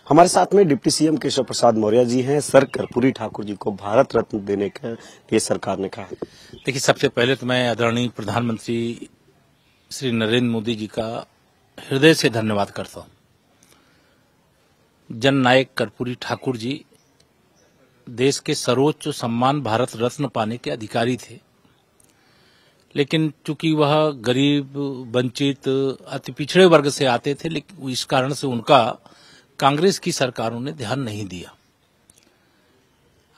हमारे साथ में डिप्टी सीएम केशव प्रसाद मौर्य जी हैं। सर, कर्पूरी ठाकुर जी को भारत रत्न देने के लिए सरकार ने कहा। देखिए, सबसे पहले तो मैं आदरणीय प्रधानमंत्री श्री नरेंद्र मोदी जी का हृदय से धन्यवाद करता हूं। जननायक कर्पूरी ठाकुर जी देश के सर्वोच्च सम्मान भारत रत्न पाने के अधिकारी थे, लेकिन चूंकि वह गरीब, वंचित, अति पिछड़े वर्ग से आते थे, लेकिन इस कारण से उनका कांग्रेस की सरकारों ने ध्यान नहीं दिया।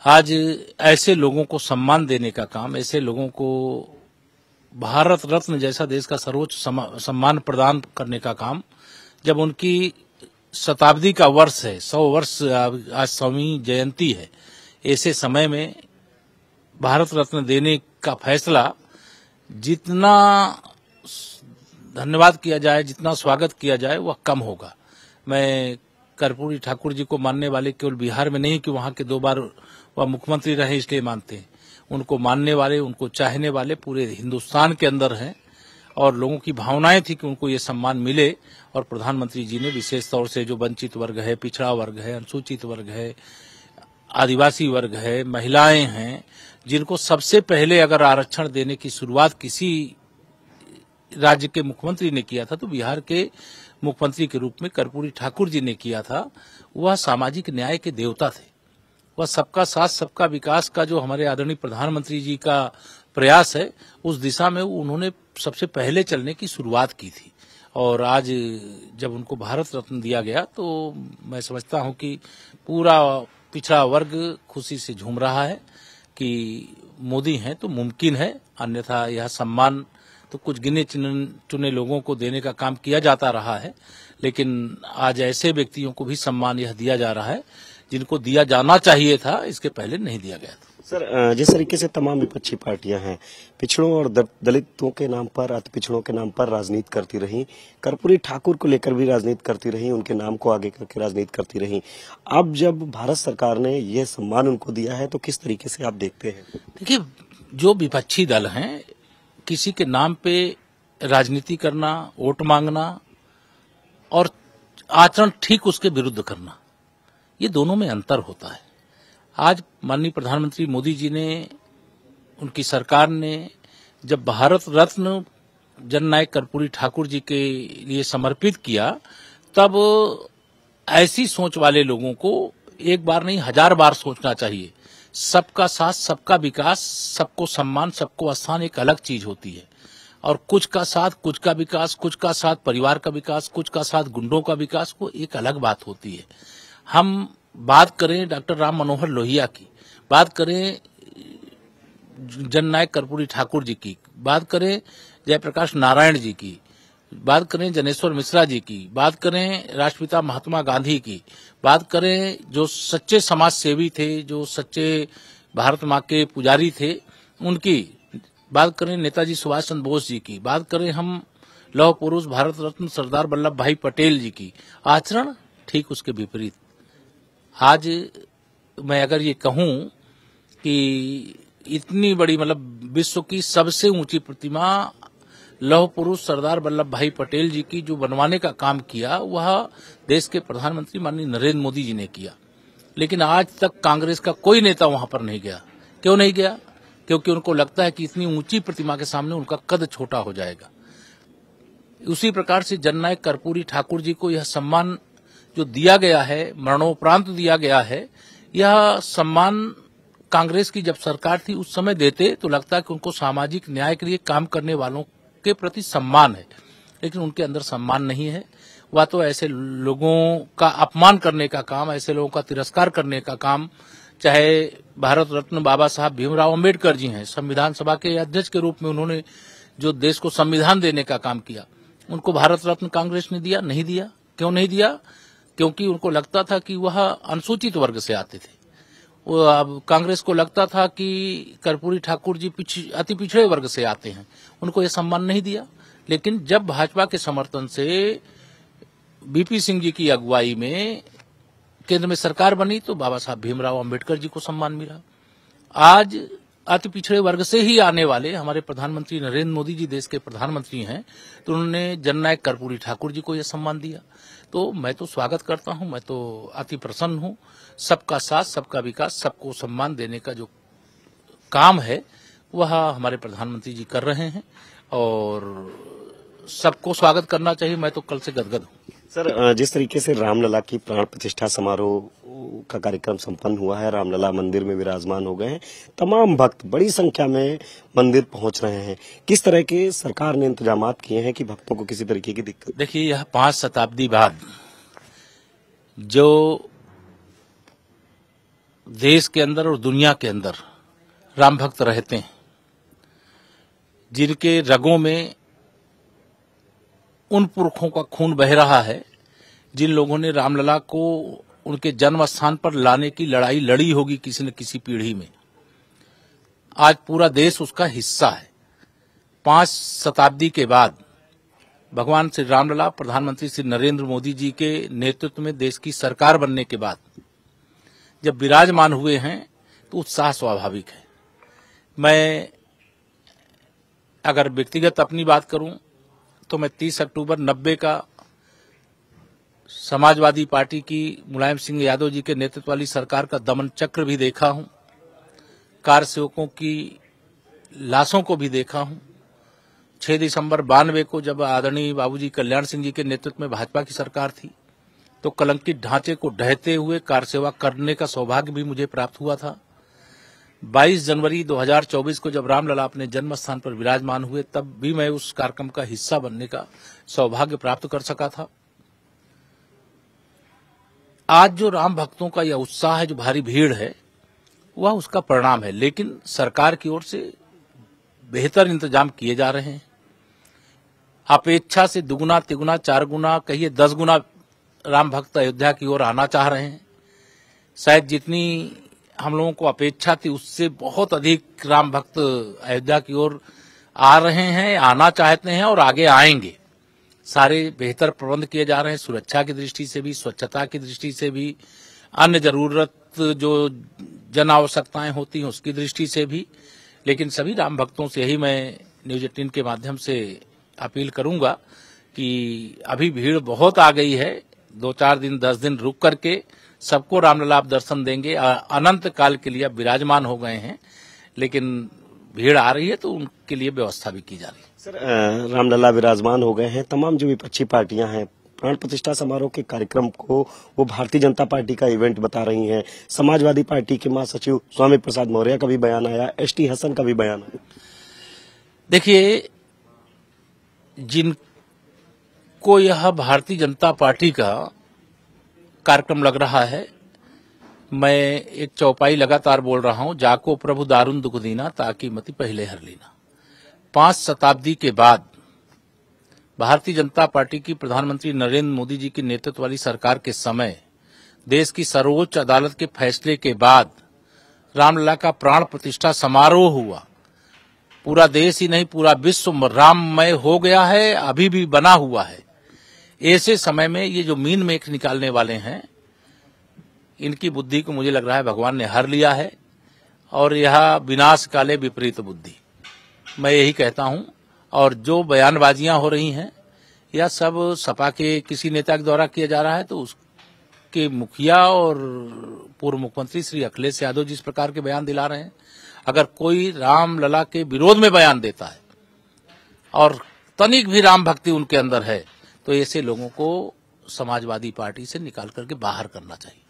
आज ऐसे लोगों को सम्मान देने का काम, ऐसे लोगों को भारत रत्न जैसा देश का सर्वोच्च सम्मान प्रदान करने का काम, जब उनकी शताब्दी का वर्ष है, 100 वर्ष आज 100वीं जयंती है, ऐसे समय में भारत रत्न देने का फैसला जितना धन्यवाद किया जाए, जितना स्वागत किया जाए, वह कम होगा। मैं कर्पूरी ठाकुर जी को मानने वाले केवल बिहार में नहीं कि वहां के 2 बार वह मुख्यमंत्री रहे इसलिए मानते हैं, उनको मानने वाले, उनको चाहने वाले पूरे हिंदुस्तान के अंदर हैं और लोगों की भावनाएं थी कि उनको ये सम्मान मिले। और प्रधानमंत्री जी ने विशेष तौर से जो वंचित वर्ग है, पिछड़ा वर्ग है, अनुसूचित वर्ग है, आदिवासी वर्ग है, महिलाएं हैं, जिनको सबसे पहले अगर आरक्षण देने की शुरुआत किसी राज्य के मुख्यमंत्री ने किया था तो बिहार के मुख्यमंत्री के रूप में कर्पूरी ठाकुर जी ने किया था। वह सामाजिक न्याय के देवता थे। वह सबका साथ सबका विकास का जो हमारे आदरणीय प्रधानमंत्री जी का प्रयास है, उस दिशा में उन्होंने सबसे पहले चलने की शुरुआत की थी। और आज जब उनको भारत रत्न दिया गया तो मैं समझता हूं कि पूरा पिछड़ा वर्ग खुशी से झूम रहा है कि मोदी हैं तो मुमकिन है, अन्यथा यह सम्मान तो कुछ गिने चुने लोगों को देने का काम किया जाता रहा है, लेकिन आज ऐसे व्यक्तियों को भी सम्मान यह दिया जा रहा है जिनको दिया जाना चाहिए था, इसके पहले नहीं दिया गया था। सर, जिस तरीके से तमाम विपक्षी पार्टियां हैं, पिछड़ों और दलितों के नाम पर, अति पिछड़ों के नाम पर राजनीति करती रही, कर्पूरी ठाकुर को लेकर भी राजनीति करती रही, उनके नाम को आगे करके राजनीति करती रही। अब जब भारत सरकार ने यह सम्मान उनको दिया है तो किस तरीके से आप देखते हैं? देखिए, जो विपक्षी दल हैं, किसी के नाम पे राजनीति करना, वोट मांगना और आचरण ठीक उसके विरुद्ध करना, ये दोनों में अंतर होता है। आज माननीय प्रधानमंत्री मोदी जी ने, उनकी सरकार ने जब भारत रत्न जननायक कर्पूरी ठाकुर जी के लिए समर्पित किया, तब ऐसी सोच वाले लोगों को एक बार नहीं 1000 बार सोचना चाहिए। सबका साथ, सबका विकास, सबको सम्मान, सबको स्थान एक अलग चीज होती है। और कुछ का साथ, कुछ का विकास, कुछ का साथ परिवार का विकास, कुछ का साथ गुंडों का विकास, वो एक अलग बात होती है। हम बात करें डॉक्टर राम मनोहर लोहिया की, बात करें जननायक कर्पूरी ठाकुर जी की, बात करें जयप्रकाश नारायण जी की, बात करें जनेश्वर मिश्रा जी की, बात करें राष्ट्रपिता महात्मा गांधी की, बात करें जो सच्चे समाज सेवी थे, जो सच्चे भारत माँ के पुजारी थे, उनकी बात करें, नेताजी सुभाष चंद्र बोस जी की, बात करें हम लौह पुरुष भारत रत्न सरदार वल्लभ भाई पटेल जी की, आचरण ठीक उसके विपरीत। आज मैं अगर ये कहूं कि इतनी बड़ी, मतलब विश्व की सबसे ऊंची प्रतिमा लौह पुरुष सरदार वल्लभ भाई पटेल जी की जो बनवाने का काम किया, वह देश के प्रधानमंत्री माननीय नरेंद्र मोदी जी ने किया, लेकिन आज तक कांग्रेस का कोई नेता वहां पर नहीं गया। क्यों नहीं गया? क्योंकि उनको लगता है कि इतनी ऊंची प्रतिमा के सामने उनका कद छोटा हो जाएगा। उसी प्रकार से जननायक कर्पूरी ठाकुर जी को यह सम्मान जो दिया गया है, मरणोपरांत दिया गया है, यह सम्मान कांग्रेस की जब सरकार थी उस समय देते तो लगता है कि उनको सामाजिक न्याय के लिए काम करने वालों के प्रति सम्मान है, लेकिन उनके अंदर सम्मान नहीं है। वह तो ऐसे लोगों का अपमान करने का काम, ऐसे लोगों का तिरस्कार करने का काम, चाहे भारत रत्न बाबा साहब भीमराव अंबेडकर जी हैं, संविधान सभा के अध्यक्ष के रूप में उन्होंने जो देश को संविधान देने का काम किया, उनको भारत रत्न कांग्रेस ने दिया? नहीं दिया। क्यों नहीं दिया? क्योंकि उनको लगता था कि वह अनुसूचित वर्ग से आते थे। कांग्रेस को लगता था कि कर्पूरी ठाकुर जी अति पिछड़े वर्ग से आते हैं, उनको यह सम्मान नहीं दिया। लेकिन जब भाजपा के समर्थन से बीपी सिंह जी की अगुवाई में केंद्र में सरकार बनी तो बाबा साहब भीमराव अंबेडकर जी को सम्मान मिला। आज अति पिछड़े वर्ग से ही आने वाले हमारे प्रधानमंत्री नरेंद्र मोदी जी देश के प्रधानमंत्री हैं, तो उन्होंने जननायक कर्पूरी ठाकुर जी को यह सम्मान दिया। तो मैं तो स्वागत करता हूं, मैं तो अति प्रसन्न हूं। सबका साथ, सबका विकास, सबको सम्मान देने का जो काम है वह हमारे प्रधानमंत्री जी कर रहे हैं और सबको स्वागत करना चाहिए। मैं तो कल से गदगद हूं। सर, जिस तरीके से रामलला की प्राण प्रतिष्ठा समारोह का कार्यक्रम संपन्न हुआ है, रामलला मंदिर में विराजमान हो गए हैं, तमाम भक्त बड़ी संख्या में मंदिर पहुंच रहे हैं। किस तरह के सरकार ने इंतजामात किए हैं कि भक्तों को किसी तरीके की दिक्कत? देखिए, यह 5 शताब्दी बाद जो देश के अंदर और दुनिया के अंदर राम भक्त रहते हैं, जिनके रगों में उन पुरखों का खून बह रहा है जिन लोगों ने रामलला को उनके जन्म स्थान पर लाने की लड़ाई लड़ी होगी किसी न किसी पीढ़ी में, आज पूरा देश उसका हिस्सा है। 5 शताब्दी के बाद भगवान श्री रामलला प्रधानमंत्री श्री नरेंद्र मोदी जी के नेतृत्व में देश की सरकार बनने के बाद जब विराजमान हुए हैं तो उत्साह स्वाभाविक है। मैं अगर व्यक्तिगत अपनी बात करूं तो मैं 30 अक्टूबर 90 का समाजवादी पार्टी की मुलायम सिंह यादव जी के नेतृत्व वाली सरकार का दमन चक्र भी देखा हूं, कार सेवकों की लाशों को भी देखा हूं। 6 दिसंबर 92 को जब आदरणीय बाबूजी कल्याण सिंह जी के नेतृत्व में भाजपा की सरकार थी तो कलंकित ढांचे को ढहते हुए कार सेवा करने का सौभाग्य भी मुझे प्राप्त हुआ था। 22 जनवरी 2024 को जब रामलला अपने जन्म स्थान पर विराजमान हुए तब भी मैं उस कार्यक्रम का हिस्सा बनने का सौभाग्य प्राप्त कर सका था। आज जो राम भक्तों का यह उत्साह है, जो भारी भीड़ है, वह उसका परिणाम है, लेकिन सरकार की ओर से बेहतर इंतजाम किए जा रहे हैं। अपेक्षा से दुगुना, तिगुना, 4 गुना, कहिए 10 गुना राम भक्त अयोध्या की ओर आना चाह रहे हैं। शायद जितनी हम लोगों को अपेक्षा थी उससे बहुत अधिक राम भक्त अयोध्या की ओर आ रहे हैं, आना चाहते हैं और आगे आएंगे। सारे बेहतर प्रबंध किए जा रहे हैं, सुरक्षा की दृष्टि से भी, स्वच्छता की दृष्टि से भी, अन्य जरूरत जो जन आवश्यकताएं होती हैं उसकी दृष्टि से भी। लेकिन सभी राम भक्तों से यही मैं न्यूज 18 के माध्यम से अपील करूंगा कि अभी भीड़ बहुत आ गई है, 2-4 दिन 10 दिन रुक करके सबको रामलला आप दर्शन देंगे। अनंत काल के लिए अब विराजमान हो गए हैं, लेकिन भीड़ आ रही है तो उनके लिए व्यवस्था भी की जा रही है। सर, रामलला विराजमान हो गए हैं, तमाम जो विपक्षी पार्टियां हैं प्राण प्रतिष्ठा समारोह के कार्यक्रम को वो भारतीय जनता पार्टी का इवेंट बता रही हैं। समाजवादी पार्टी के महासचिव स्वामी प्रसाद मौर्य का भी बयान आया, एसटी हसन का भी बयान आया। देखिए, जिनको यह भारतीय जनता पार्टी का कार्यक्रम लग रहा है, मैं एक चौपाई लगातार बोल रहा हूं, जाको प्रभु दारुण दुख दीना ताकि मति पहले हर लेना। 5 शताब्दी के बाद भारतीय जनता पार्टी की प्रधानमंत्री नरेंद्र मोदी जी की नेतृत्व वाली सरकार के समय देश की सर्वोच्च अदालत के फैसले के बाद रामलला का प्राण प्रतिष्ठा समारोह हुआ। पूरा देश ही नहीं, पूरा विश्व राममय हो गया है, अभी भी बना हुआ है। ऐसे समय में ये जो मीन मेख निकालने वाले हैं, इनकी बुद्धि को मुझे लग रहा है भगवान ने हर लिया है और यह विनाश काले विपरीत बुद्धि, मैं यही कहता हूं। और जो बयानबाजियां हो रही हैं, यह सब सपा के किसी नेता के द्वारा किया जा रहा है, तो उसके मुखिया और पूर्व मुख्यमंत्री श्री अखिलेश यादव जी इस प्रकार के बयान दिला रहे हैं। अगर कोई रामलला के विरोध में बयान देता है और तनिक भी राम भक्ति उनके अंदर है तो ऐसे लोगों को समाजवादी पार्टी से निकाल करके बाहर करना चाहिए।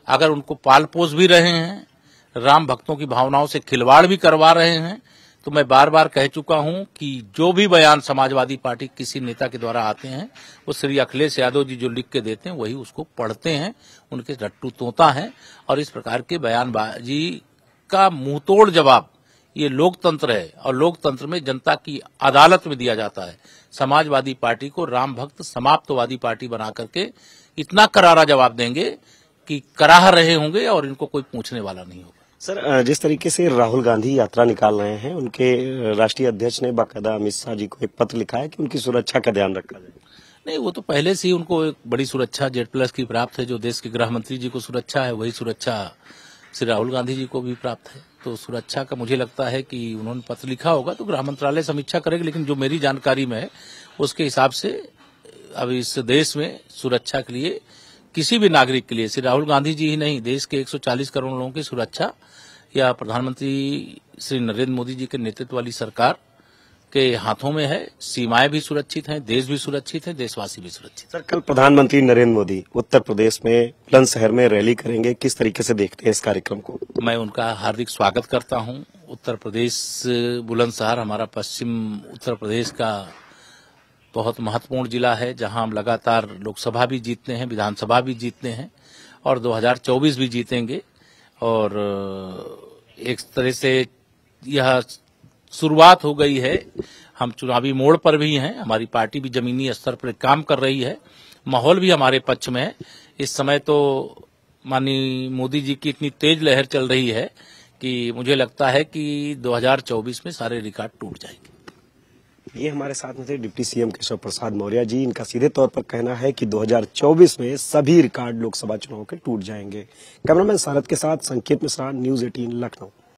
अगर उनको पाल पोस भी रहे हैं, राम भक्तों की भावनाओं से खिलवाड़ भी करवा रहे हैं, तो मैं बार बार कह चुका हूं कि जो भी बयान समाजवादी पार्टी किसी नेता के द्वारा आते हैं वो श्री अखिलेश यादव जी जो लिख के देते हैं वही उसको पढ़ते हैं, उनके रट्टू तोता हैं। और इस प्रकार के बयानबाजी का मुंहतोड़ जवाब ये लोकतंत्र है और लोकतंत्र में जनता की अदालत में दिया जाता है। समाजवादी पार्टी को राम भक्त समाप्तवादी पार्टी बना करके इतना करारा जवाब देंगे कि कराह रहे होंगे और इनको कोई पूछने वाला नहीं होगा। सर, जिस तरीके से राहुल गांधी यात्रा निकाल रहे हैं, उनके राष्ट्रीय अध्यक्ष ने बाकायदा अमित शाह जी को एक पत्र लिखा है कि उनकी सुरक्षा का ध्यान रखा जाए। नहीं, वो तो पहले से ही उनको एक बड़ी सुरक्षा Z+ की प्राप्त है। जो देश के गृह मंत्री जी को सुरक्षा है वही सुरक्षा श्री राहुल गांधी जी को भी प्राप्त है। तो सुरक्षा का मुझे लगता है कि उन्होंने पत्र लिखा होगा तो गृह मंत्रालय समीक्षा करेगा, लेकिन जो मेरी जानकारी में है उसके हिसाब से अब इस देश में सुरक्षा के लिए किसी भी नागरिक के लिए, श्री राहुल गांधी जी ही नहीं, देश के 140 करोड़ लोगों की सुरक्षा या प्रधानमंत्री श्री नरेंद्र मोदी जी के नेतृत्व वाली सरकार के हाथों में है। सीमाएं भी सुरक्षित हैं, देश भी सुरक्षित है, देशवासी भी सुरक्षित। सर, कल प्रधानमंत्री नरेंद्र मोदी उत्तर प्रदेश में बुलंदशहर में रैली करेंगे, किस तरीके से देखते हैं इस कार्यक्रम को? मैं उनका हार्दिक स्वागत करता हूं। उत्तर प्रदेश बुलंदशहर हमारा पश्चिम उत्तर प्रदेश का बहुत महत्वपूर्ण जिला है, जहां हम लगातार लोकसभा भी जीतते हैं, विधानसभा भी जीतते हैं और 2024 भी जीतेंगे। और एक तरह से यह शुरुआत हो गई है, हम चुनावी मोड़ पर भी हैं, हमारी पार्टी भी जमीनी स्तर पर काम कर रही है, माहौल भी हमारे पक्ष में है। इस समय तो माननीय मोदी जी की इतनी तेज लहर चल रही है कि मुझे लगता है कि 2024 में सारे रिकॉर्ड टूट जाएंगे। ये हमारे साथ में थे डिप्टी सीएम केशव प्रसाद मौर्य जी। इनका सीधे तौर पर कहना है कि 2024 में सभी रिकॉर्ड लोकसभा चुनाव के टूट जाएंगे। कैमरामैन सारद के साथ संकेत मिश्रा, न्यूज़ 18 लखनऊ।